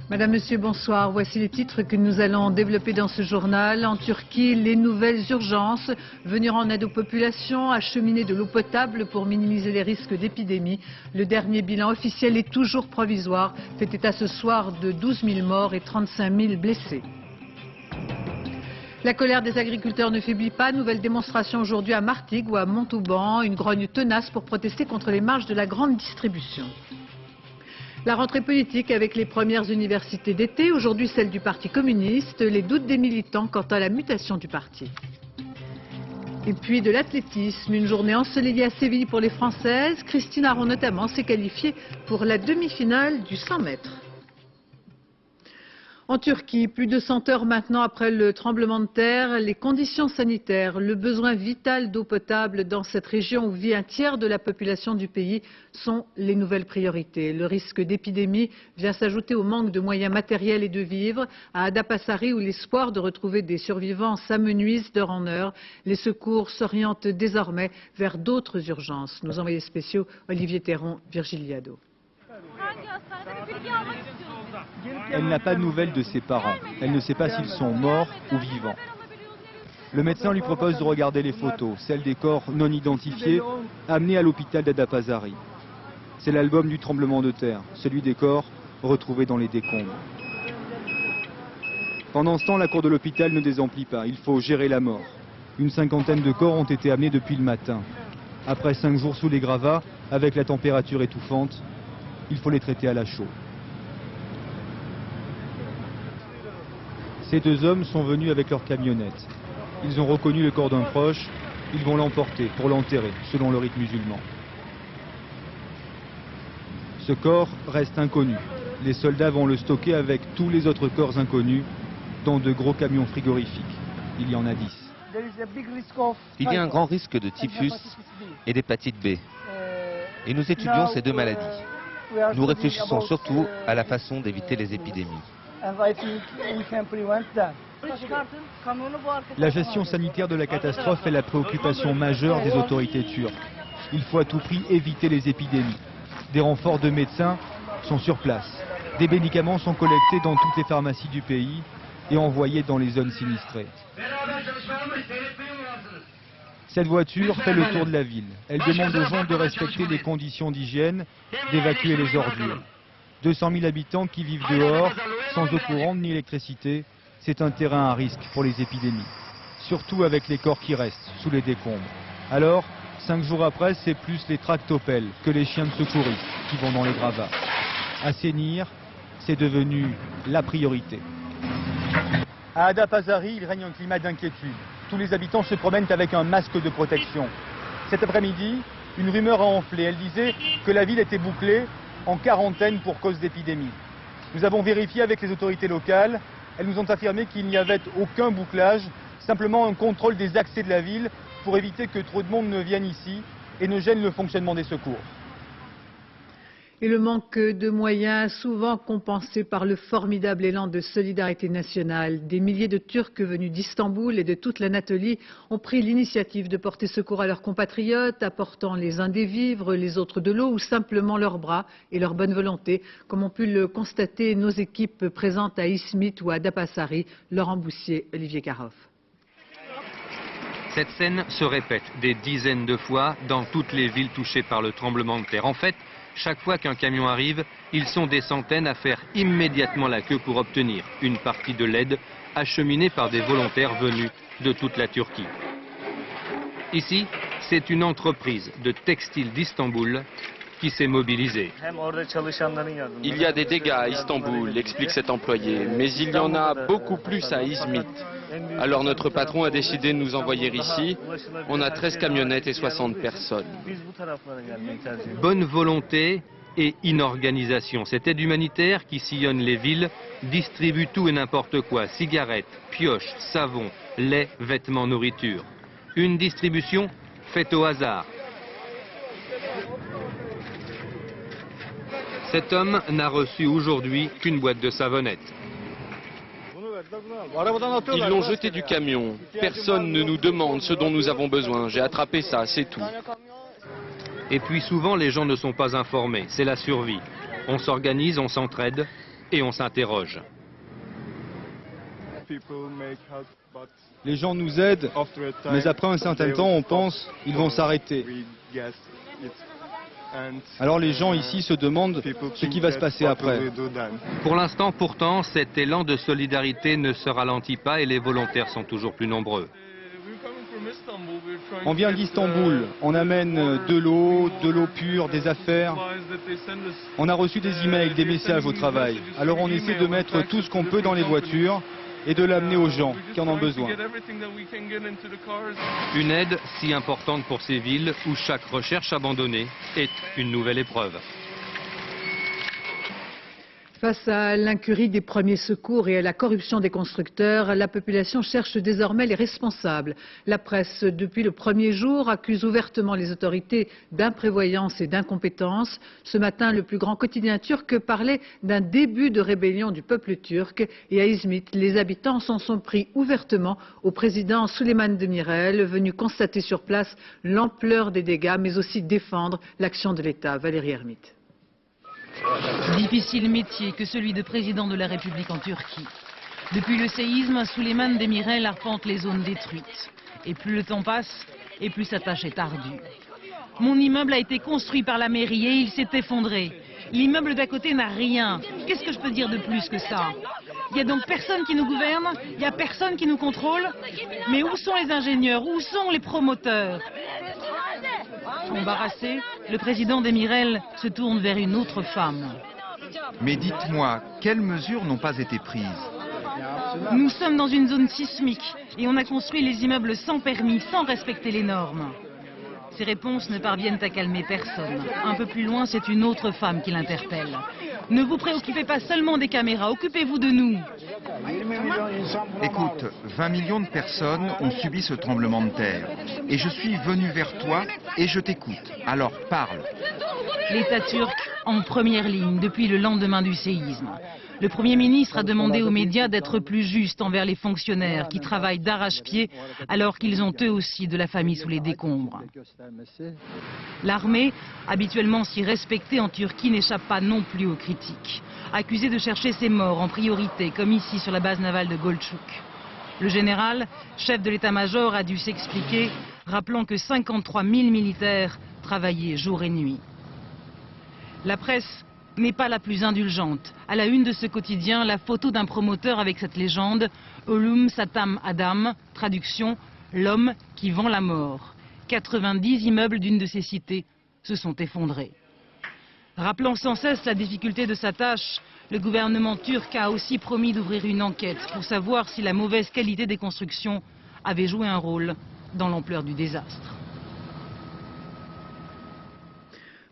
Madame, Monsieur, bonsoir. Voici les titres que nous allons développer dans ce journal. En Turquie, les nouvelles urgences. Venir en aide aux populations, acheminer de l'eau potable pour minimiser les risques d'épidémie. Le dernier bilan officiel est toujours provisoire. Fait état ce soir de 12 000 morts et 35 000 blessés. La colère des agriculteurs ne faiblit pas. Nouvelle démonstration aujourd'hui à Martigues ou à Montauban. Une grogne tenace pour protester contre les marges de la grande distribution. La rentrée politique avec les premières universités d'été, aujourd'hui celle du Parti communiste, les doutes des militants quant à la mutation du parti. Et puis de l'athlétisme, une journée ensoleillée à Séville pour les Françaises. Christine Aron notamment s'est qualifiée pour la demi-finale du 100 mètres. En Turquie, plus de 100 heures maintenant après le tremblement de terre, les conditions sanitaires, le besoin vital d'eau potable dans cette région où vit un tiers de la population du pays sont les nouvelles priorités. Le risque d'épidémie vient s'ajouter au manque de moyens matériels et de vivres. À Adapazarı, où l'espoir de retrouver des survivants s'amenuise d'heure en heure, les secours s'orientent désormais vers d'autres urgences. Nos envoyés spéciaux, Olivier Théron, Virgilie Jadot. Elle n'a pas de nouvelles de ses parents. Elle ne sait pas s'ils sont morts ou vivants. Le médecin lui propose de regarder les photos, celles des corps non identifiés, amenés à l'hôpital d'Adapazarı. C'est l'album du tremblement de terre, celui des corps retrouvés dans les décombres. Pendant ce temps, la cour de l'hôpital ne désemplit pas. Il faut gérer la mort. Une cinquantaine de corps ont été amenés depuis le matin. Après 5 jours sous les gravats, avec la température étouffante, il faut les traiter à la chaux. Ces 2 hommes sont venus avec leur camionnette. Ils ont reconnu le corps d'un proche, ils vont l'emporter pour l'enterrer, selon le rite musulman. Ce corps reste inconnu. Les soldats vont le stocker avec tous les autres corps inconnus dans de gros camions frigorifiques. Il y en a 10. Il y a un grand risque de typhus et d'hépatite B. Et nous étudions ces 2 maladies. Nous réfléchissons surtout à la façon d'éviter les épidémies. La gestion sanitaire de la catastrophe est la préoccupation majeure des autorités turques. Il faut à tout prix éviter les épidémies. Des renforts de médecins sont sur place. Des médicaments sont collectés dans toutes les pharmacies du pays et envoyés dans les zones sinistrées. Cette voiture fait le tour de la ville. Elle demande aux gens de respecter les conditions d'hygiène, d'évacuer les ordures. 200 000 habitants qui vivent dehors, sans eau courante ni électricité, c'est un terrain à risque pour les épidémies. Surtout avec les corps qui restent sous les décombres. Alors, 5 jours après, c'est plus les tractopelles que les chiens de secouristes qui vont dans les gravats. Assainir, c'est devenu la priorité. À Adapazarı, il règne un climat d'inquiétude. Tous les habitants se promènent avec un masque de protection. Cet après-midi, une rumeur a enflé. Elle disait que la ville était bouclée en quarantaine pour cause d'épidémie. Nous avons vérifié avec les autorités locales. Elles nous ont affirmé qu'il n'y avait aucun bouclage, simplement un contrôle des accès de la ville pour éviter que trop de monde ne vienne ici et ne gêne le fonctionnement des secours. Et le manque de moyens, souvent compensé par le formidable élan de solidarité nationale. Des milliers de Turcs venus d'Istanbul et de toute l'Anatolie ont pris l'initiative de porter secours à leurs compatriotes, apportant les uns des vivres, les autres de l'eau ou simplement leurs bras et leur bonne volonté, comme ont pu le constater nos équipes présentes à Izmit ou à Adapazarı, Laurent Boussier, Olivier Caroff. Cette scène se répète des dizaines de fois dans toutes les villes touchées par le tremblement de terre. En fait, chaque fois qu'un camion arrive, ils sont des centaines à faire immédiatement la queue pour obtenir une partie de l'aide acheminée par des volontaires venus de toute la Turquie. Ici, c'est une entreprise de textile d'Istanbul qui s'est mobilisée. Il y a des dégâts à Istanbul, explique cet employé, mais il y en a beaucoup plus à Izmit. Alors notre patron a décidé de nous envoyer ici. On a 13 camionnettes et 60 personnes. Bonne volonté et inorganisation. Cette aide humanitaire qui sillonne les villes distribue tout et n'importe quoi. Cigarettes, pioches, savon, lait, vêtements, nourriture. Une distribution faite au hasard. Cet homme n'a reçu aujourd'hui qu'une boîte de savonnettes. Ils l'ont jeté du camion. Personne ne nous demande ce dont nous avons besoin. J'ai attrapé ça, c'est tout. Et puis souvent, les gens ne sont pas informés. C'est la survie. On s'organise, on s'entraide et on s'interroge. Les gens nous aident, mais après un certain temps, on pense qu'ils vont s'arrêter. Alors les gens ici se demandent ce qui va se passer après. Pour l'instant, pourtant, cet élan de solidarité ne se ralentit pas et les volontaires sont toujours plus nombreux. On vient d'Istanbul, on amène de l'eau pure, des affaires. On a reçu des emails, des messages au travail. Alors on essaie de mettre tout ce qu'on peut dans les voitures et de l'amener aux gens qui en ont besoin. Une aide si importante pour ces villes où chaque recherche abandonnée est une nouvelle épreuve. Face à l'incurie des premiers secours et à la corruption des constructeurs, la population cherche désormais les responsables. La presse, depuis le premier jour, accuse ouvertement les autorités d'imprévoyance et d'incompétence. Ce matin, le plus grand quotidien turc parlait d'un début de rébellion du peuple turc. Et à Izmit, les habitants s'en sont pris ouvertement au président Süleyman Demirel, venu constater sur place l'ampleur des dégâts, mais aussi défendre l'action de l'État. Valérie Hermite. Difficile métier que celui de président de la République en Turquie. Depuis le séisme, Süleyman Demirel arpente les zones détruites. Et plus le temps passe, et plus sa tâche est ardue. Mon immeuble a été construit par la mairie et il s'est effondré. L'immeuble d'à côté n'a rien. Qu'est-ce que je peux dire de plus que ça? Il n'y a donc personne qui nous gouverne, il n'y a personne qui nous contrôle. Mais où sont les ingénieurs? Où sont les promoteurs? Embarrassé, le président Demirel se tourne vers une autre femme. Mais dites-moi, quelles mesures n'ont pas été prises? Nous sommes dans une zone sismique et on a construit les immeubles sans permis, sans respecter les normes. Ces réponses ne parviennent à calmer personne. Un peu plus loin, c'est une autre femme qui l'interpelle. Ne vous préoccupez pas seulement des caméras, occupez-vous de nous. Écoute, 20 millions de personnes ont subi ce tremblement de terre. Et je suis venu vers toi et je t'écoute. Alors parle. L'État turc en première ligne depuis le lendemain du séisme. Le Premier ministre a demandé aux médias d'être plus juste envers les fonctionnaires qui travaillent d'arrache-pied alors qu'ils ont eux aussi de la famille sous les décombres. L'armée, habituellement si respectée en Turquie, n'échappe pas non plus aux critiques. Accusée de chercher ses morts en priorité, comme ici sur la base navale de Golchuk. Le général, chef de l'état-major, a dû s'expliquer, rappelant que 53 000 militaires travaillaient jour et nuit. La presse n'est pas la plus indulgente. À la une de ce quotidien, la photo d'un promoteur avec cette légende, Ölüm Satam Adam, traduction, l'homme qui vend la mort. 90 immeubles d'une de ces cités se sont effondrés. Rappelant sans cesse la difficulté de sa tâche, le gouvernement turc a aussi promis d'ouvrir une enquête pour savoir si la mauvaise qualité des constructions avait joué un rôle dans l'ampleur du désastre.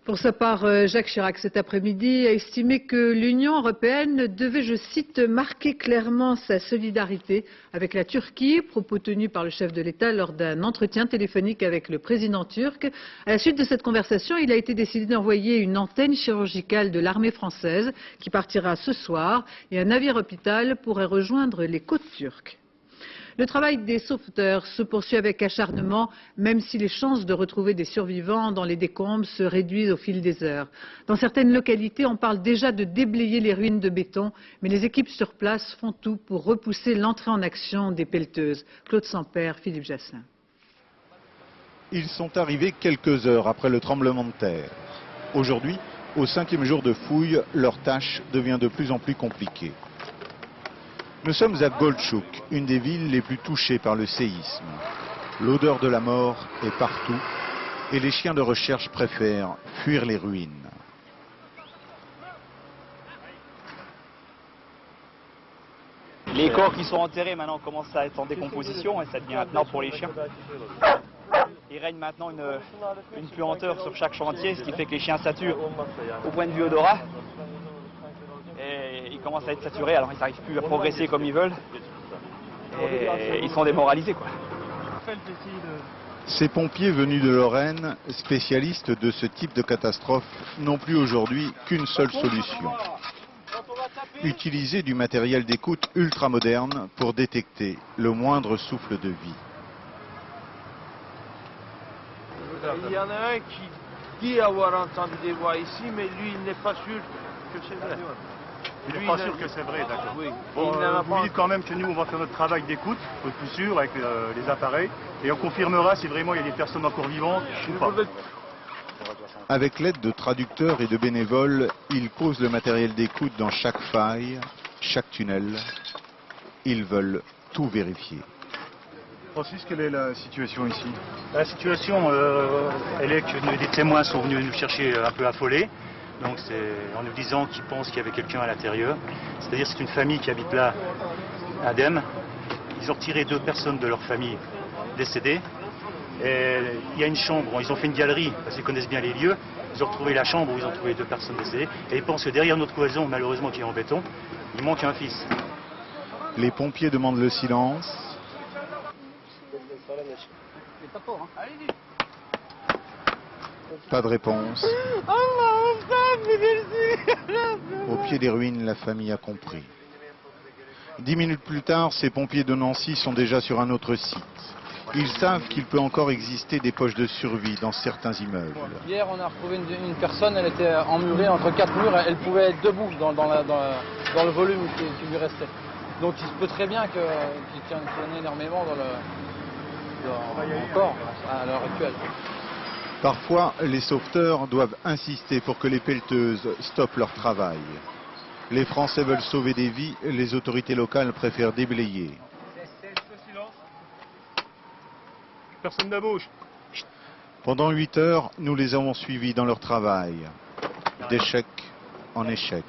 Pour sa part, Jacques Chirac, cet après-midi, a estimé que l'Union européenne devait, je cite, marquer clairement sa solidarité avec la Turquie, propos tenus par le chef de l'État lors d'un entretien téléphonique avec le président turc. À la suite de cette conversation, il a été décidé d'envoyer une antenne chirurgicale de l'armée française qui partira ce soir et un navire hôpital pourrait rejoindre les côtes turques. Le travail des sauveteurs se poursuit avec acharnement, même si les chances de retrouver des survivants dans les décombres se réduisent au fil des heures. Dans certaines localités, on parle déjà de déblayer les ruines de béton, mais les équipes sur place font tout pour repousser l'entrée en action des pelleteuses. Claude Sampère, Philippe Jassin. Ils sont arrivés quelques heures après le tremblement de terre. Aujourd'hui, au 5e jour de fouille, leur tâche devient de plus en plus compliquée. Nous sommes à Golchuk, une des villes les plus touchées par le séisme. L'odeur de la mort est partout et les chiens de recherche préfèrent fuir les ruines. Les corps qui sont enterrés maintenant commencent à être en décomposition et ça devient maintenant pour les chiens. Il règne maintenant une puanteur sur chaque chantier, ce qui fait que les chiens saturent au point de vue odorat. Et ils commencent à être saturés, alors ils n'arrivent plus à progresser comme ils veulent. Et ils sont démoralisés, quoi. Ces pompiers venus de Lorraine, spécialistes de ce type de catastrophe, n'ont plus aujourd'hui qu'une seule solution. Utiliser du matériel d'écoute ultramoderne pour détecter le moindre souffle de vie. Il y en a un qui dit avoir entendu des voix ici, mais lui, il n'est pas sûr que c'est vrai. Il n'est pas sûr que c'est vrai, d'accord. Oui. Bon, vous dites quand même que nous, on va faire notre travail d'écoute, pour être plus sûr, avec les appareils, et on confirmera si vraiment il y a des personnes encore vivantes ou pas. Avec l'aide de traducteurs et de bénévoles, ils posent le matériel d'écoute dans chaque faille, chaque tunnel. Ils veulent tout vérifier. Francis, quelle est la situation ici? La situation, elle est que des témoins sont venus nous chercher un peu affolés. Donc c'est en nous disant qu'ils pensent qu'il y avait quelqu'un à l'intérieur. C'est-à-dire c'est une famille qui habite là, indemne. Ils ont retiré 2 personnes de leur famille décédées. Et il y a une chambre, ils ont fait une galerie, parce qu'ils connaissent bien les lieux. Ils ont retrouvé la chambre où ils ont trouvé 2 personnes décédées. Et ils pensent que derrière notre cloison, malheureusement qui est en béton, il manque un fils. Les pompiers demandent le silence. Pas de réponse. Au pied des ruines, la famille a compris. 10 minutes plus tard, ces pompiers de Nancy sont déjà sur un autre site. Ils savent qu'il peut encore exister des poches de survie dans certains immeubles. Hier, on a retrouvé une personne, elle était emmurée entre 4 murs, elle pouvait être debout dans le volume qui lui restait. Donc il se peut très bien qu'il tienne énormément dans le corps à l'heure actuelle. Parfois, les sauveteurs doivent insister pour que les pelleteuses stoppent leur travail. Les Français veulent sauver des vies, les autorités locales préfèrent déblayer. Personne ne bouge. Pendant 8 heures, nous les avons suivis dans leur travail, d'échec en échec.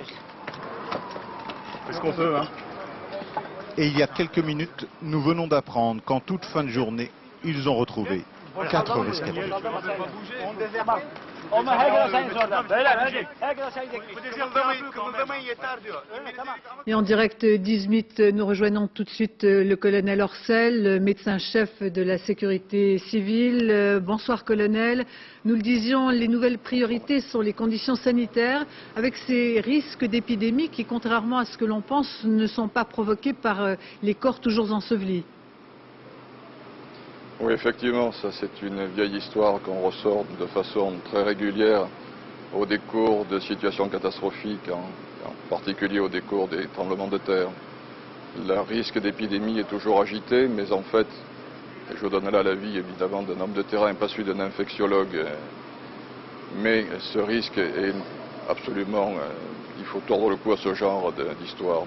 C'est ce qu'on peut, hein. Et il y a quelques minutes, nous venons d'apprendre qu'en toute fin de journée, ils ont retrouvé 4 rescapés. Et en direct d'Izmit, nous rejoignons tout de suite le colonel Orcel, médecin-chef de la sécurité civile. Bonsoir colonel. Nous le disions, les nouvelles priorités sont les conditions sanitaires, avec ces risques d'épidémie qui, contrairement à ce que l'on pense, ne sont pas provoqués par les corps toujours ensevelis. Oui, effectivement, ça c'est une vieille histoire qu'on ressort de façon très régulière au décours de situations catastrophiques, en particulier au décours des tremblements de terre. Le risque d'épidémie est toujours agité, mais en fait, et je donne là l'avis évidemment d'un homme de terrain, pas celui d'un infectiologue, mais ce risque est absolument, il faut tordre le cou à ce genre d'histoire.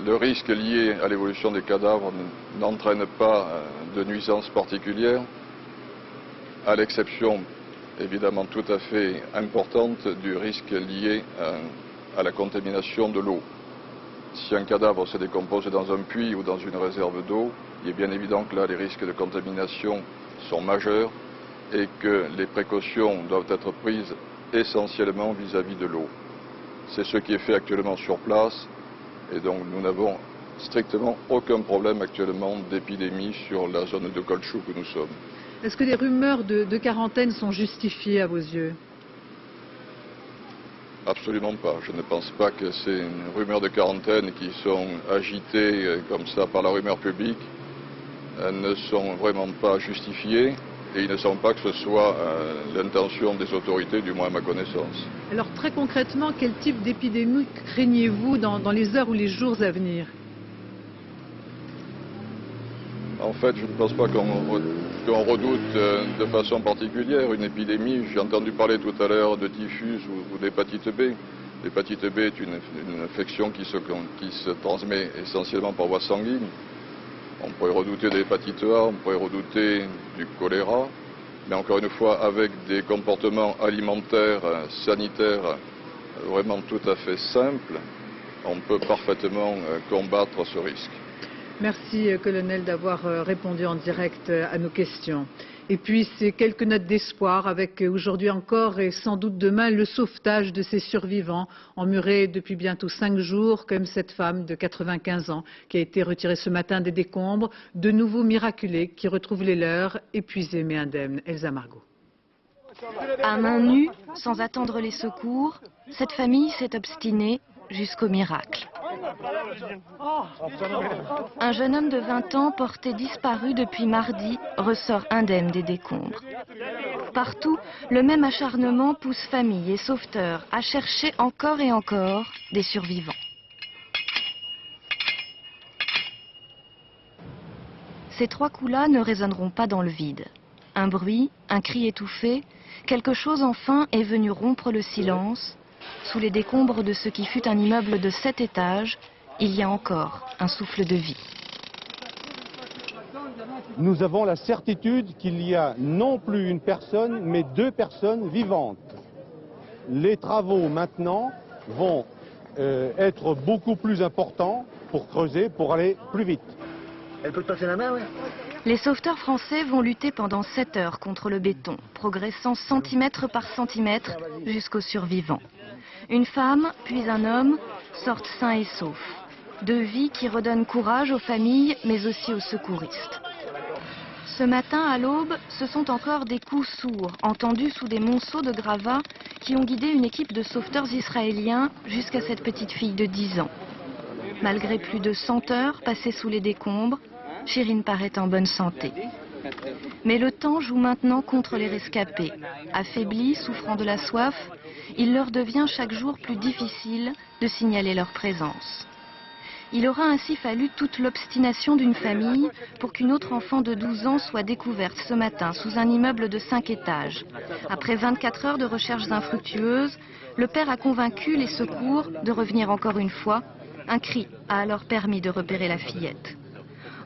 Le risque lié à l'évolution des cadavres n'entraîne pas de nuisances particulières, à l'exception évidemment tout à fait importante du risque lié à la contamination de l'eau. Si un cadavre se décompose dans un puits ou dans une réserve d'eau, il est bien évident que là les risques de contamination sont majeurs et que les précautions doivent être prises essentiellement vis-à-vis de l'eau. C'est ce qui est fait actuellement sur place. Et donc nous n'avons strictement aucun problème actuellement d'épidémie sur la zone de Golchuk où nous sommes. Est-ce que les rumeurs de quarantaine sont justifiées à vos yeux? Absolument pas. Je ne pense pas que c'est une rumeur de quarantaine qui sont agitées comme ça par la rumeur publique. Elles ne sont vraiment pas justifiées. Et il ne semble pas que ce soit l'intention des autorités, du moins à ma connaissance. Alors très concrètement, quel type d'épidémie craignez-vous dans les heures ou les jours à venir? En fait, je ne pense pas qu'on redoute de façon particulière une épidémie. J'ai entendu parler tout à l'heure de typhus ou d'hépatite B. L'hépatite B est une infection qui se transmet essentiellement par voie sanguine. On pourrait redouter de l'hépatite A, on pourrait redouter du choléra, mais encore une fois, avec des comportements alimentaires, sanitaires vraiment tout à fait simples, on peut parfaitement combattre ce risque. Merci, colonel, d'avoir répondu en direct à nos questions. Et puis, c'est quelques notes d'espoir avec aujourd'hui encore et sans doute demain le sauvetage de ces survivants emmurés depuis bientôt 5 jours, comme cette femme de 95 ans qui a été retirée ce matin des décombres, de nouveau miraculés qui retrouvent les leurs, épuisés mais indemnes. Elsa Margot. À main nue, sans attendre les secours, cette famille s'est obstinée jusqu'au miracle. Un jeune homme de 20 ans, porté disparu depuis mardi, ressort indemne des décombres. Partout, le même acharnement pousse familles et sauveteurs à chercher encore et encore des survivants. Ces 3 coups-là ne résonneront pas dans le vide. Un bruit, un cri étouffé, quelque chose enfin est venu rompre le silence. Sous les décombres de ce qui fut un immeuble de 7 étages, il y a encore un souffle de vie. Nous avons la certitude qu'il y a non plus une personne, mais 2 personnes vivantes. Les travaux maintenant vont être beaucoup plus importants pour creuser, pour aller plus vite. Elle peut passer la main, oui. Les sauveteurs français vont lutter pendant 7 heures contre le béton, progressant centimètre par centimètre jusqu'aux survivants. Une femme, puis un homme, sortent sains et saufs. 2 vies qui redonnent courage aux familles, mais aussi aux secouristes. Ce matin, à l'aube, ce sont encore des coups sourds, entendus sous des monceaux de gravats, qui ont guidé une équipe de sauveteurs israéliens jusqu'à cette petite fille de 10 ans. Malgré plus de 100 heures passées sous les décombres, Chirine paraît en bonne santé. Mais le temps joue maintenant contre les rescapés. Affaiblis, souffrant de la soif, il leur devient chaque jour plus difficile de signaler leur présence. Il aura ainsi fallu toute l'obstination d'une famille pour qu'une autre enfant de 12 ans soit découverte ce matin sous un immeuble de 5 étages. Après 24 heures de recherches infructueuses, le père a convaincu les secours de revenir encore une fois. Un cri a alors permis de repérer la fillette.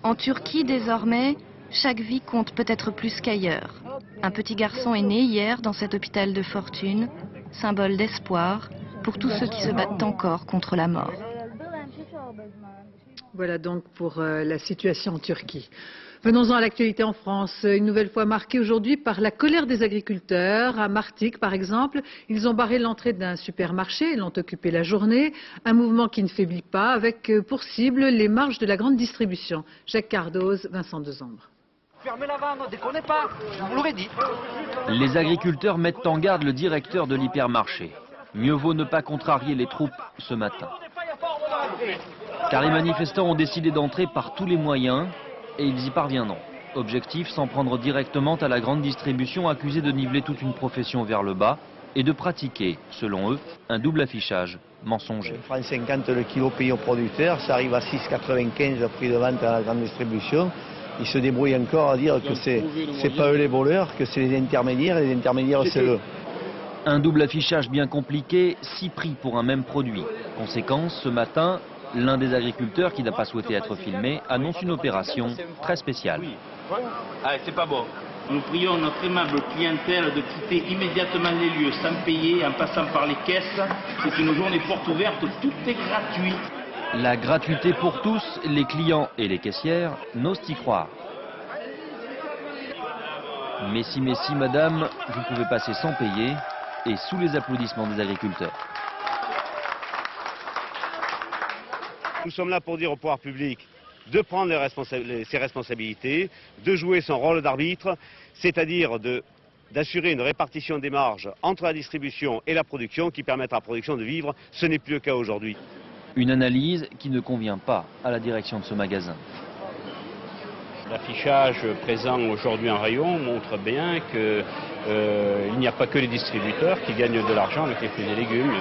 En Turquie, désormais, chaque vie compte peut-être plus qu'ailleurs. Un petit garçon est né hier dans cet hôpital de fortune, symbole d'espoir pour tous ceux qui se battent encore contre la mort. Voilà donc pour la situation en Turquie. Venons-en à l'actualité en France, une nouvelle fois marquée aujourd'hui par la colère des agriculteurs. À Martigues, par exemple, ils ont barré l'entrée d'un supermarché et l'ont occupé la journée. Un mouvement qui ne faiblit pas, avec pour cible les marges de la grande distribution. Jacques Cardoz, Vincent Dezambre. Fermez la vanne, ne déconnez pas, je vous l'aurais dit. Les agriculteurs mettent en garde le directeur de l'hypermarché. Mieux vaut ne pas contrarier les troupes ce matin. Car les manifestants ont décidé d'entrer par tous les moyens et ils y parviendront. Objectif, s'en prendre directement à la grande distribution accusée de niveler toute une profession vers le bas et de pratiquer, selon eux, un double affichage mensonger. Francs 50 le kilo payé aux producteurs, ça arrive à 6,95 le prix de vente à la grande distribution. Ils se débrouillent encore à dire que c'est pas eux les voleurs, que c'est les intermédiaires, et les intermédiaires c'est eux. Un double affichage bien compliqué, 6 prix pour un même produit. Conséquence, ce matin, l'un des agriculteurs, qui n'a pas souhaité être filmé, annonce une opération très spéciale. Allez, c'est pas bon. Nous prions notre aimable clientèle de quitter immédiatement les lieux sans payer, en passant par les caisses. C'est une journée porte ouverte, tout est gratuit. La gratuité pour tous, les clients et les caissières n'osent y croire. Mais si, madame, vous pouvez passer sans payer et sous les applaudissements des agriculteurs. Nous sommes là pour dire au pouvoir public de prendre ses responsabilités, de jouer son rôle d'arbitre, c'est-à-dire d'assurer une répartition des marges entre la distribution et la production qui permettra à la production de vivre. Ce n'est plus le cas aujourd'hui. Une analyse qui ne convient pas à la direction de ce magasin. L'affichage présent aujourd'hui en rayon montre bien qu'il n'y a pas que les distributeurs qui gagnent de l'argent avec les fruits et légumes.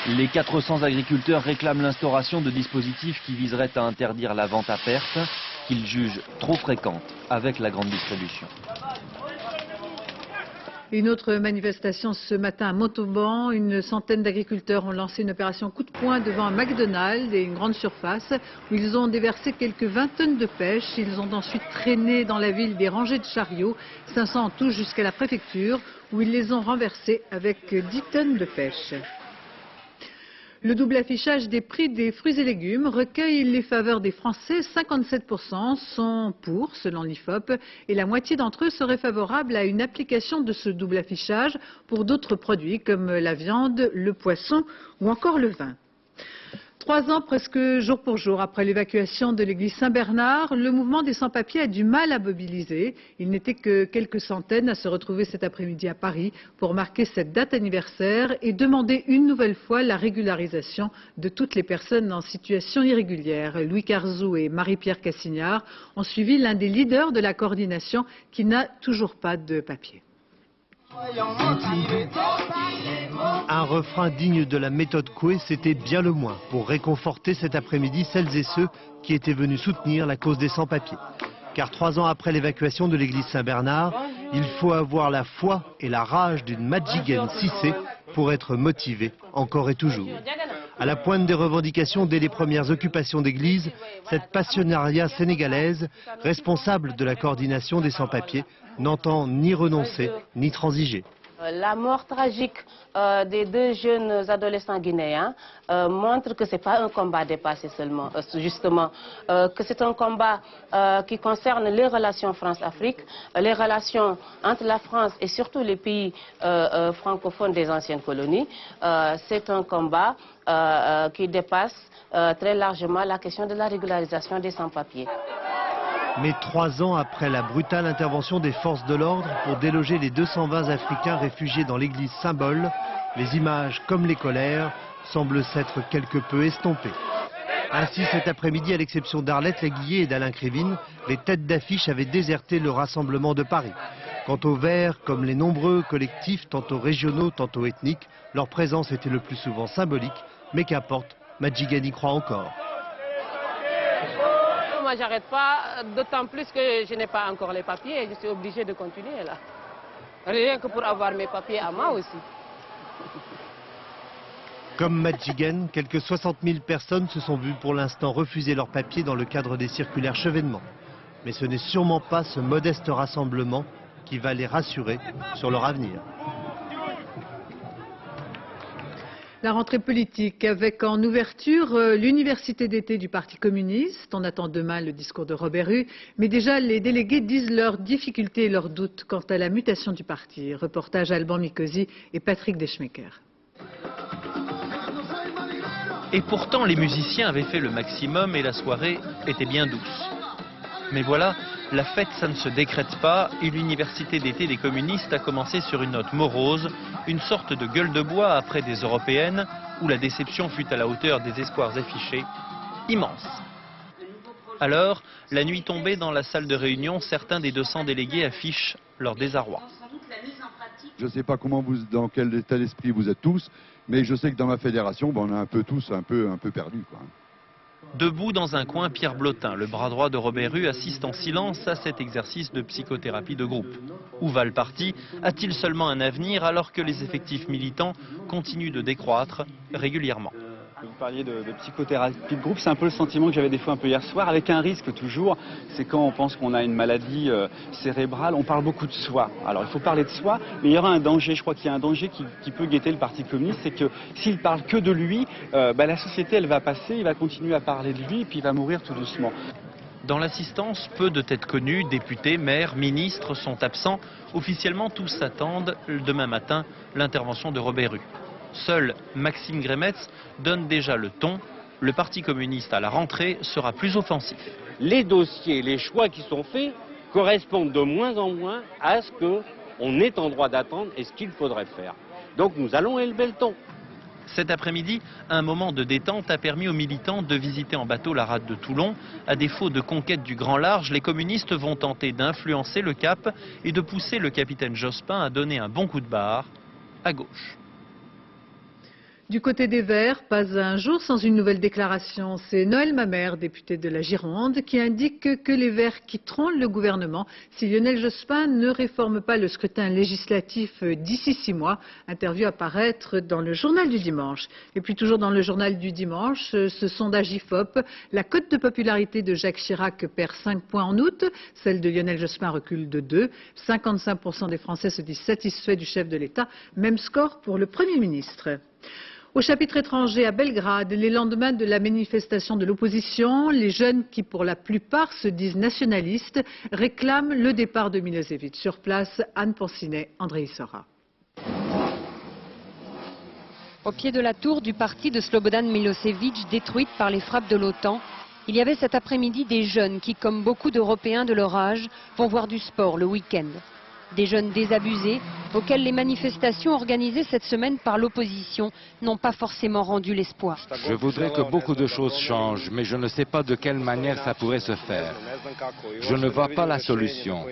Les 400 agriculteurs réclament l'instauration de dispositifs qui viseraient à interdire la vente à perte, qu'ils jugent trop fréquente avec la grande distribution. Une autre manifestation ce matin à Montauban. Une centaine d'agriculteurs ont lancé une opération coup de poing devant un McDonald's et une grande surface où ils ont déversé quelques 20 tonnes de pêche. Ils ont ensuite traîné dans la ville des rangées de chariots, 500 en tout jusqu'à la préfecture, où ils les ont renversés avec 10 tonnes de pêche. Le double affichage des prix des fruits et légumes recueille les faveurs des Français. 57% sont pour, selon l'IFOP, et la moitié d'entre eux seraient favorables à une application de ce double affichage pour d'autres produits comme la viande, le poisson ou encore le vin. 3 ans presque jour pour jour après l'évacuation de l'église Saint-Bernard, le mouvement des sans-papiers a du mal à mobiliser. Il n'était que quelques centaines à se retrouver cet après-midi à Paris pour marquer cette date anniversaire et demander une nouvelle fois la régularisation de toutes les personnes en situation irrégulière. Louis Carzou et Marie-Pierre Cassignard ont suivi l'un des leaders de la coordination qui n'a toujours pas de papier. Un refrain digne de la méthode Coué, c'était bien le moins pour réconforter cet après-midi celles et ceux qui étaient venus soutenir la cause des sans-papiers. Car 3 ans après l'évacuation de l'église Saint-Bernard, il faut avoir la foi et la rage d'une Madjiguène Cissé pour être motivé encore et toujours. À la pointe des revendications dès les premières occupations d'église, cette passionnariat sénégalaise, responsable de la coordination des sans-papiers, n'entend ni renoncer ni transiger. La mort tragique des 2 jeunes adolescents guinéens montre que ce n'est pas un combat dépassé seulement, justement, que c'est un combat qui concerne les relations France-Afrique, les relations entre la France et surtout les pays francophones des anciennes colonies. C'est un combat qui dépasse très largement la question de la régularisation des sans-papiers. Mais 3 ans après la brutale intervention des forces de l'ordre pour déloger les 220 Africains réfugiés dans l'église symbole, les images comme les colères semblent s'être quelque peu estompées. Ainsi cet après-midi, à l'exception d'Arlette Laguillet et d'Alain Crévin, les têtes d'affiche avaient déserté le rassemblement de Paris. Quant aux Verts, comme les nombreux collectifs, tantôt régionaux, tantôt ethniques, leur présence était le plus souvent symbolique, mais qu'importe, Madjiguène y croit encore. Moi, j'arrête pas, d'autant plus que je n'ai pas encore les papiers et je suis obligée de continuer là. Rien que pour avoir mes papiers à moi aussi. Comme Madjiguène, quelques 60 000 personnes se sont vues pour l'instant refuser leurs papiers dans le cadre des circulaires Chevènement. Mais ce n'est sûrement pas ce modeste rassemblement qui va les rassurer sur leur avenir. La rentrée politique avec en ouverture l'université d'été du Parti communiste. On attend demain le discours de Robert Rue. Mais déjà, les délégués disent leurs difficultés et leurs doutes quant à la mutation du parti. Reportage Alban Mikosi et Patrick Deschmecker. Et pourtant, les musiciens avaient fait le maximum et la soirée était bien douce. Mais voilà, la fête, ça ne se décrète pas et l'université d'été des communistes a commencé sur une note morose, une sorte de gueule de bois après des européennes où la déception fut à la hauteur des espoirs affichés, immense. Alors, la nuit tombée dans la salle de réunion, certains des 200 délégués affichent leur désarroi. Je ne sais pas dans quel état d'esprit vous êtes tous, mais je sais que dans ma fédération, on est un peu tous un peu perdus, quoi. Debout dans un coin, Pierre Blotin, le bras droit de Robert Rue, assiste en silence à cet exercice de psychothérapie de groupe. Où va le parti? A-t-il seulement un avenir alors que les effectifs militants continuent de décroître régulièrement? Vous parliez de psychothérapie de groupe, c'est un peu le sentiment que j'avais des fois un peu hier soir, avec un risque toujours, c'est quand on pense qu'on a une maladie cérébrale, on parle beaucoup de soi. Alors il faut parler de soi, mais il y aura un danger, je crois qu'il y a un danger qui peut guetter le Parti communiste, c'est que s'il parle que de lui, la société elle va passer, il va continuer à parler de lui, et puis il va mourir tout doucement. Dans l'assistance, peu de têtes connues, députés, maires, ministres sont absents. Officiellement, tous attendent demain matin l'intervention de Robert Rue. Seul Maxime Grémetz donne déjà le ton. Le Parti communiste à la rentrée sera plus offensif. Les dossiers, les choix qui sont faits correspondent de moins en moins à ce qu'on est en droit d'attendre et ce qu'il faudrait faire. Donc nous allons élever le ton. Cet après-midi, un moment de détente a permis aux militants de visiter en bateau la rade de Toulon. À défaut de conquête du grand large, les communistes vont tenter d'influencer le cap et de pousser le capitaine Jospin à donner un bon coup de barre à gauche. Du côté des Verts, pas un jour sans une nouvelle déclaration. C'est Noël Mamère, député de la Gironde, qui indique que les Verts quitteront le gouvernement si Lionel Jospin ne réforme pas le scrutin législatif d'ici 6 mois. Interview à paraître dans le journal du dimanche. Et puis toujours dans le journal du dimanche, ce sondage IFOP, la cote de popularité de Jacques Chirac perd 5 points en août, celle de Lionel Jospin recule de 2. 55% des Français se disent satisfaits du chef de l'État. Même score pour le Premier ministre. Au chapitre étranger à Belgrade, les lendemains de la manifestation de l'opposition, les jeunes qui pour la plupart se disent nationalistes réclament le départ de Milosevic. Sur place, Anne Ponsinet, André Issora. Au pied de la tour du parti de Slobodan Milosevic, détruite par les frappes de l'OTAN, il y avait cet après-midi des jeunes qui, comme beaucoup d'Européens de leur âge, vont voir du sport le week-end. Des jeunes désabusés auxquels les manifestations organisées cette semaine par l'opposition n'ont pas forcément rendu l'espoir. Je voudrais que beaucoup de choses changent, mais je ne sais pas de quelle manière ça pourrait se faire. Je ne vois pas la solution.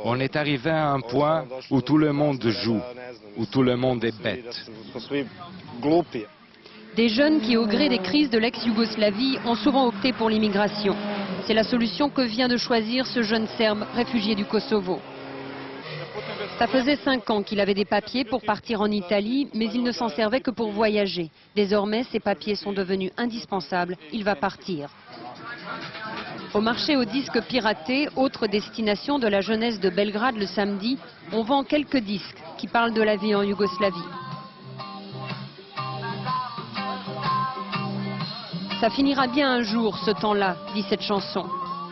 On est arrivé à un point où tout le monde joue, où tout le monde est bête. Des jeunes qui, au gré des crises de l'ex-Yougoslavie, ont souvent opté pour l'immigration. C'est la solution que vient de choisir ce jeune Serbe réfugié du Kosovo. Ça faisait 5 ans qu'il avait des papiers pour partir en Italie, mais il ne s'en servait que pour voyager. Désormais, ses papiers sont devenus indispensables. Il va partir. Au marché aux disques piratés, autre destination de la jeunesse de Belgrade le samedi, on vend quelques disques qui parlent de la vie en Yougoslavie. Ça finira bien un jour, ce temps-là, dit cette chanson.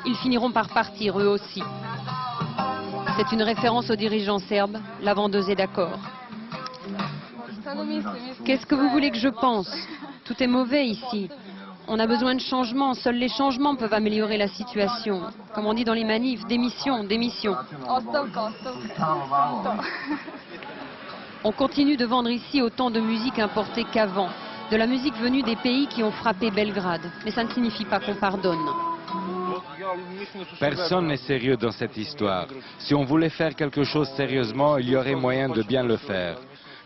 Ils finiront par partir, eux aussi. C'est une référence aux dirigeants serbes. La vendeuse est d'accord. Qu'est-ce que vous voulez que je pense? Tout est mauvais ici. On a besoin de changements. Seuls les changements peuvent améliorer la situation. Comme on dit dans les manifs, démission, démission. On continue de vendre ici autant de musique importée qu'avant. De la musique venue des pays qui ont frappé Belgrade. Mais ça ne signifie pas qu'on pardonne. Personne n'est sérieux dans cette histoire. Si on voulait faire quelque chose sérieusement, il y aurait moyen de bien le faire.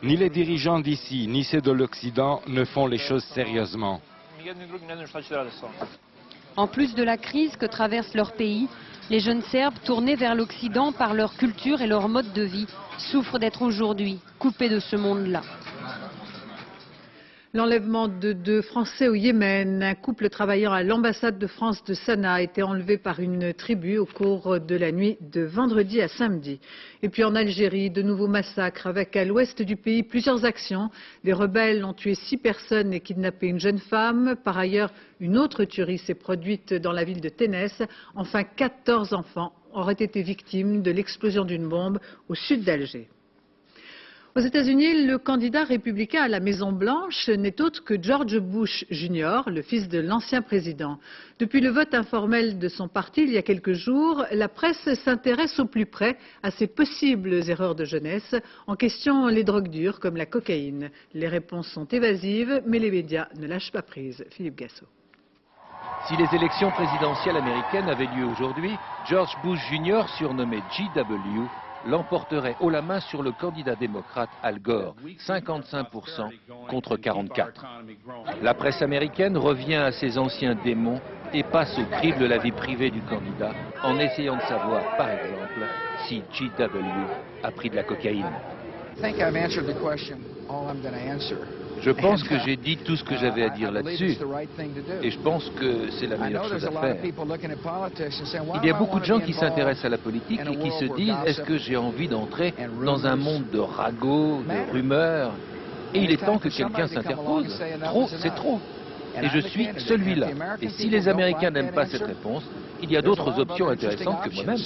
Ni les dirigeants d'ici, ni ceux de l'Occident ne font les choses sérieusement. En plus de la crise que traverse leur pays, les jeunes Serbes, tournés vers l'Occident par leur culture et leur mode de vie, souffrent d'être aujourd'hui coupés de ce monde-là. L'enlèvement de 2 Français au Yémen. Un couple travaillant à l'ambassade de France de Sanaa a été enlevé par une tribu au cours de la nuit de vendredi à samedi. Et puis en Algérie, de nouveaux massacres avec à l'ouest du pays plusieurs actions. Des rebelles ont tué 6 personnes et kidnappé une jeune femme. Par ailleurs, une autre tuerie s'est produite dans la ville de Ténès. Enfin, 14 enfants auraient été victimes de l'explosion d'une bombe au sud d'Alger. Aux États-Unis, le candidat républicain à la Maison-Blanche n'est autre que George Bush Jr., le fils de l'ancien président. Depuis le vote informel de son parti il y a quelques jours, la presse s'intéresse au plus près à ses possibles erreurs de jeunesse. En question, les drogues dures comme la cocaïne. Les réponses sont évasives, mais les médias ne lâchent pas prise. Philippe Gassot. Si les élections présidentielles américaines avaient lieu aujourd'hui, George Bush Jr., surnommé GW, l'emporterait haut la main sur le candidat démocrate Al Gore, 55% contre 44%. La presse américaine revient à ses anciens démons et passe au crible la vie privée du candidat en essayant de savoir, par exemple, si GW a pris de la cocaïne. Je pense que j'ai dit tout ce que j'avais à dire là-dessus et je pense que c'est la meilleure chose à faire. Il y a beaucoup de gens qui s'intéressent à la politique et qui se disent « Est-ce que j'ai envie d'entrer dans un monde de ragots, de rumeurs ?» Et il est temps que quelqu'un s'interpose. Trop, c'est trop. Et je suis celui-là. Et si les Américains n'aiment pas cette réponse, il y a d'autres options intéressantes que moi-même.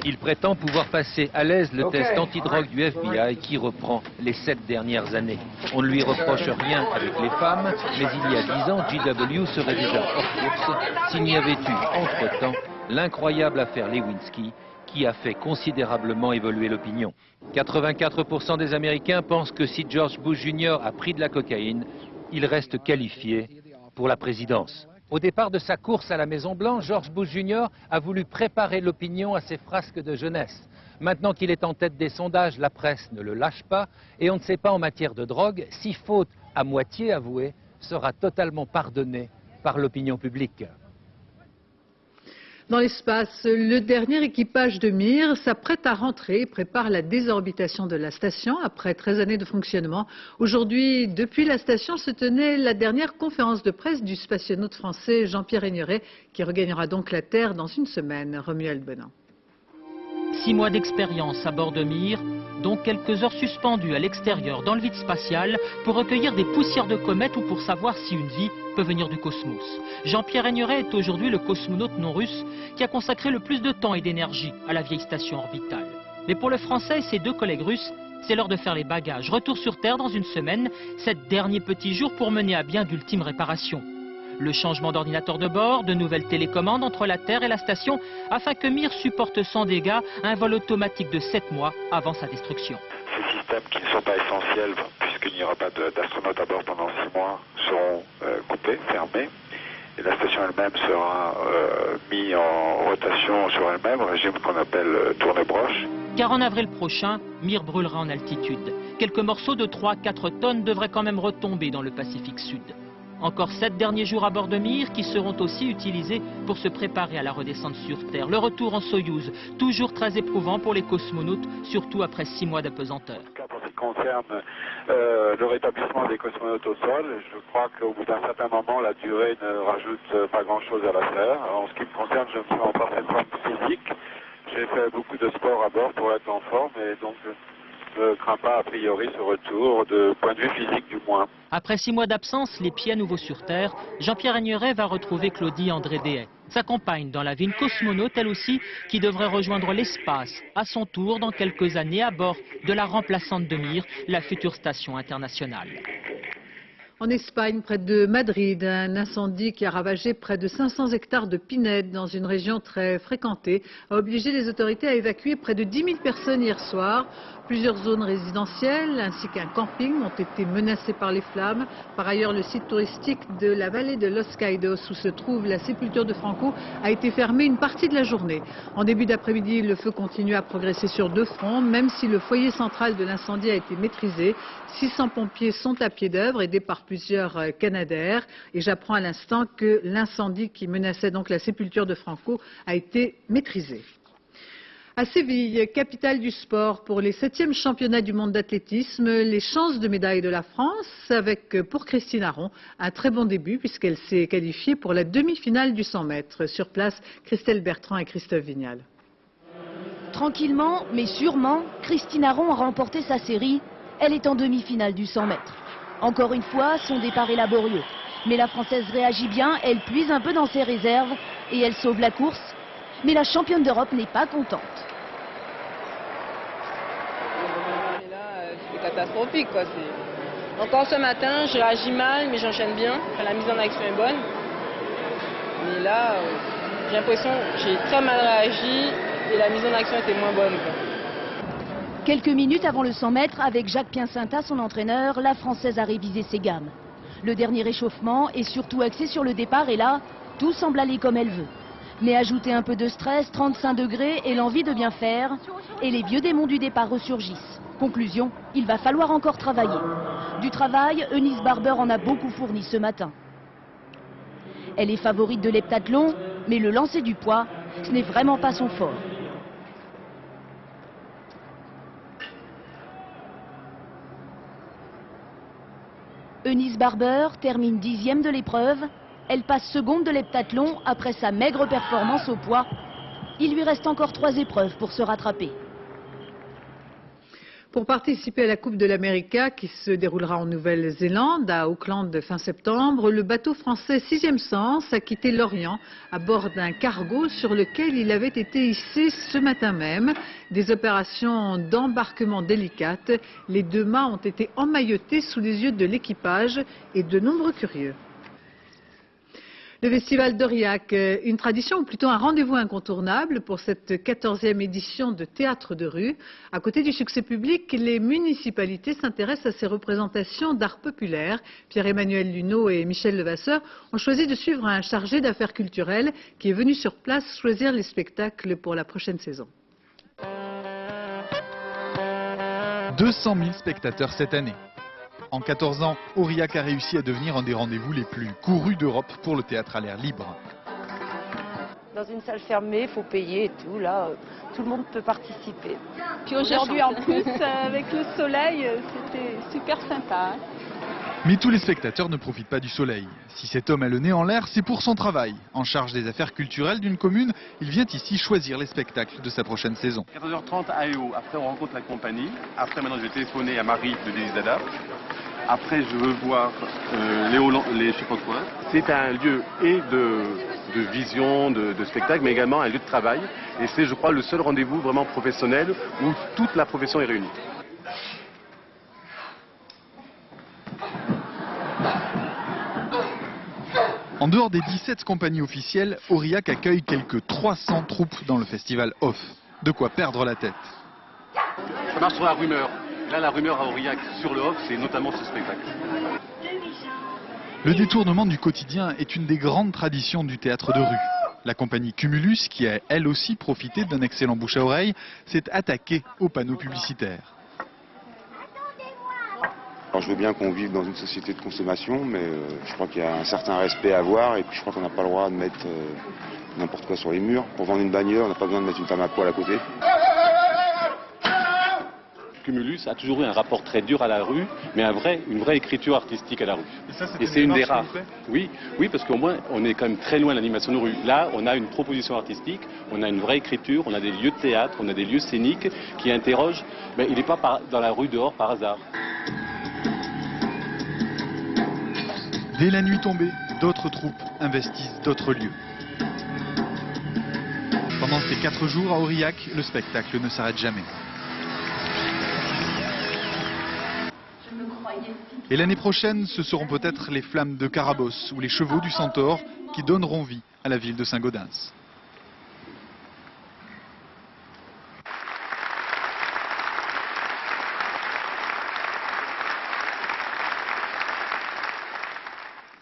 Il prétend pouvoir passer à l'aise le test antidrogue du FBI qui reprend les 7 dernières années. On ne lui reproche rien avec les femmes, mais il y a 10 ans, GW serait déjà hors course s'il n'y avait eu, entre-temps, l'incroyable affaire Lewinsky qui a fait considérablement évoluer l'opinion. 84% des Américains pensent que si George Bush Jr. a pris de la cocaïne, il reste qualifié pour la présidence. Au départ de sa course à la Maison-Blanche, George Bush Jr. a voulu préparer l'opinion à ses frasques de jeunesse. Maintenant qu'il est en tête des sondages, la presse ne le lâche pas et on ne sait pas en matière de drogue si faute à moitié avouée sera totalement pardonnée par l'opinion publique. Dans l'espace, le dernier équipage de Mir s'apprête à rentrer et prépare la désorbitation de la station après 13 années de fonctionnement. Aujourd'hui, depuis la station, se tenait la dernière conférence de presse du spationaute français Jean-Pierre Aigneret, qui regagnera donc la Terre dans une semaine. Romuald Bonan. 6 mois d'expérience à bord de Mir, dont quelques heures suspendues à l'extérieur dans le vide spatial pour recueillir des poussières de comètes ou pour savoir si une vie peut venir du cosmos. Jean-Pierre Aigneret est aujourd'hui le cosmonaute non russe qui a consacré le plus de temps et d'énergie à la vieille station orbitale. Mais pour le Français et ses 2 collègues russes, c'est l'heure de faire les bagages. Retour sur Terre dans une semaine, 7 derniers petits jours pour mener à bien d'ultimes réparations. Le changement d'ordinateur de bord, de nouvelles télécommandes entre la Terre et la station, afin que Mir supporte sans dégâts un vol automatique de 7 mois avant sa destruction. Ces systèmes qui ne sont pas essentiels, puisqu'il n'y aura pas d'astronautes à bord pendant 6 mois, seront coupés, fermés. Et la station elle-même sera mise en rotation sur elle-même, régime qu'on appelle tourne-broche. Car en avril prochain, Mir brûlera en altitude. Quelques morceaux de 3-4 tonnes devraient quand même retomber dans le Pacifique Sud. Encore 7 derniers jours à bord de Mir qui seront aussi utilisés pour se préparer à la redescente sur Terre. Le retour en Soyouz, toujours très éprouvant pour les cosmonautes, surtout après 6 mois d'apesanteur. En ce qui concerne le rétablissement des cosmonautes au sol, je crois qu'au bout d'un certain moment, la durée ne rajoute pas grand-chose à l'affaire. En ce qui me concerne, je me suis en parfaite forme physique. J'ai fait beaucoup de sport à bord pour être en forme et donc je ne crains pas a priori ce retour, de point de vue physique du moins. Après 6 mois d'absence, les pieds à nouveau sur Terre, Jean-Pierre Aigneret va retrouver Claudie André-Déhay, sa compagne dans la vie, une cosmonaute elle aussi, qui devrait rejoindre l'espace à son tour dans quelques années à bord de la remplaçante de Mir, la future station internationale. En Espagne, près de Madrid, un incendie qui a ravagé près de 500 hectares de pinèdes dans une région très fréquentée a obligé les autorités à évacuer près de 10 000 personnes hier soir. Plusieurs zones résidentielles ainsi qu'un camping ont été menacées par les flammes. Par ailleurs, le site touristique de la vallée de Los Caídos, où se trouve la sépulture de Franco, a été fermé une partie de la journée. En début d'après-midi, le feu continue à progresser sur 2 fronts, même si le foyer central de l'incendie a été maîtrisé. 600 pompiers sont à pied d'œuvre, aidés par plusieurs Canadair. Et j'apprends à l'instant que l'incendie qui menaçait donc la sépulture de Franco a été maîtrisé. À Séville, capitale du sport, pour les 7e championnats du monde d'athlétisme, les chances de médaille de la France avec, pour Christine Aron, un très bon début puisqu'elle s'est qualifiée pour la demi-finale du 100 mètres. Sur place, Christelle Bertrand et Christophe Vignal. Tranquillement, mais sûrement, Christine Aron a remporté sa série. Elle est en demi-finale du 100 mètres. Encore une fois, son départ est laborieux. Mais la Française réagit bien, elle puise un peu dans ses réserves et elle sauve la course. Mais la championne d'Europe n'est pas contente. Et là, c'est catastrophique, quoi. Encore ce matin, je réagis mal, mais j'enchaîne bien. Enfin, la mise en action est bonne. Mais là, j'ai l'impression que j'ai très mal réagi et la mise en action était moins bonne, quoi. Quelques minutes avant le 100 mètres, avec Jacques Piencinta, son entraîneur, la Française a révisé ses gammes. Le dernier échauffement est surtout axé sur le départ et là, tout semble aller comme elle veut. Mais ajouter un peu de stress, 35 degrés et l'envie de bien faire, et les vieux démons du départ ressurgissent. Conclusion, il va falloir encore travailler. Du travail, Eunice Barber en a beaucoup fourni ce matin. Elle est favorite de l'heptathlon, mais le lancer du poids, ce n'est vraiment pas son fort. Eunice Barber termine 10e de l'épreuve. Elle passe seconde de l'heptathlon après sa maigre performance au poids. Il lui reste encore 3 épreuves pour se rattraper. Pour participer à la Coupe de l'Amérique qui se déroulera en Nouvelle-Zélande, à Auckland fin septembre, le bateau français 6e Sens a quitté Lorient à bord d'un cargo sur lequel il avait été hissé ce matin même. Des opérations d'embarquement délicates. Les 2 mâts ont été emmaillotés sous les yeux de l'équipage et de nombreux curieux. Le festival d'Aurillac, une tradition ou plutôt un rendez-vous incontournable pour cette 14e édition de théâtre de rue. À côté du succès public, les municipalités s'intéressent à ces représentations d'art populaire. Pierre-Emmanuel Luneau et Michel Levasseur ont choisi de suivre un chargé d'affaires culturelles qui est venu sur place choisir les spectacles pour la prochaine saison. 200 000 spectateurs cette année. En 14 ans, Aurillac a réussi à devenir un des rendez-vous les plus courus d'Europe pour le théâtre à l'air libre. Dans une salle fermée, il faut payer et tout, là, tout le monde peut participer. Puis aujourd'hui en plus, avec le soleil, c'était super sympa. Mais tous les spectateurs ne profitent pas du soleil. Si cet homme a le nez en l'air, c'est pour son travail. En charge des affaires culturelles d'une commune, il vient ici choisir les spectacles de sa prochaine saison. 14h30 à EO, après on rencontre la compagnie. Après maintenant je vais téléphoner à Marie de Délisada. Après je veux voir les je sais pas quoi. C'est un lieu et de vision, de spectacle, mais également un lieu de travail. Et c'est je crois le seul rendez-vous vraiment professionnel où toute la profession est réunie. En dehors des 17 compagnies officielles, Aurillac accueille quelques 300 troupes dans le festival Off. De quoi perdre la tête. Ça marche sur la rumeur. Là, la rumeur à Aurillac sur le Off, c'est notamment ce spectacle. Le détournement du quotidien est une des grandes traditions du théâtre de rue. La compagnie Cumulus, qui a elle aussi profité d'un excellent bouche à oreille, s'est attaquée aux panneaux publicitaires. Alors, je veux bien qu'on vive dans une société de consommation, mais je crois qu'il y a un certain respect à avoir, et puis je crois qu'on n'a pas le droit de mettre n'importe quoi sur les murs. Pour vendre une bagnole, on n'a pas besoin de mettre une femme à poil à côté. Cumulus a toujours eu un rapport très dur à la rue, mais une vraie écriture artistique à la rue. Et c'est une des rares. Oui, parce qu'au moins on est quand même très loin de l'animation de rue. Là, on a une proposition artistique, on a une vraie écriture, on a des lieux de théâtre, on a des lieux scéniques qui interrogent. Mais il n'est pas dans la rue dehors par hasard. Dès la nuit tombée, d'autres troupes investissent d'autres lieux. Pendant ces 4 jours à Aurillac, le spectacle ne s'arrête jamais. Et l'année prochaine, ce seront peut-être les flammes de Carabosse ou les chevaux du Centaure qui donneront vie à la ville de Saint-Gaudens.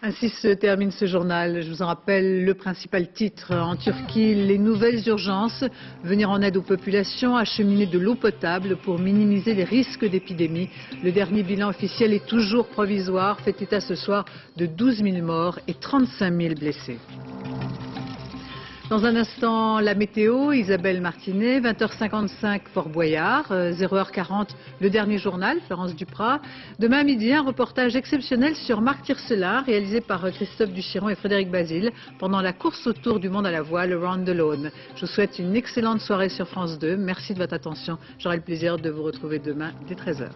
Ainsi se termine ce journal. Je vous en rappelle le principal titre. En Turquie, les nouvelles urgences. Venir en aide aux populations, acheminer de l'eau potable pour minimiser les risques d'épidémie. Le dernier bilan officiel est toujours provisoire. Fait état ce soir de 12 000 morts et 35 000 blessés. Dans un instant, la météo, Isabelle Martinet, 20h55 Fort Boyard, 0h40 le dernier journal, Florence Duprat. Demain à midi, un reportage exceptionnel sur Marc Tiercelin, réalisé par Christophe Duchiron et Frédéric Basile, pendant la course autour du monde à la voile, Around the Lawn. Je vous souhaite une excellente soirée sur France 2. Merci de votre attention. J'aurai le plaisir de vous retrouver demain dès 13h.